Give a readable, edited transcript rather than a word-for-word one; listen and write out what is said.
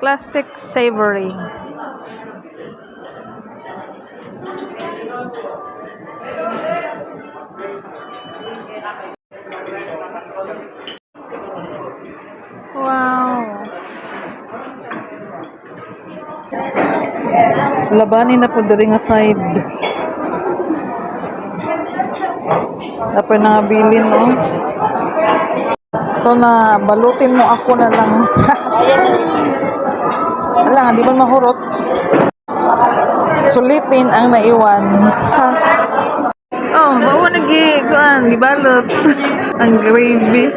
Classic savory. Wow. Labanin na po diri nga side. Dapat na bilin, no? So na balutin mo ako na lang. Wala, di ba mahurot? Sulitin ang naiwan. Ha? Oh, bawa nagi, kuan, gibalot. Ang gravy.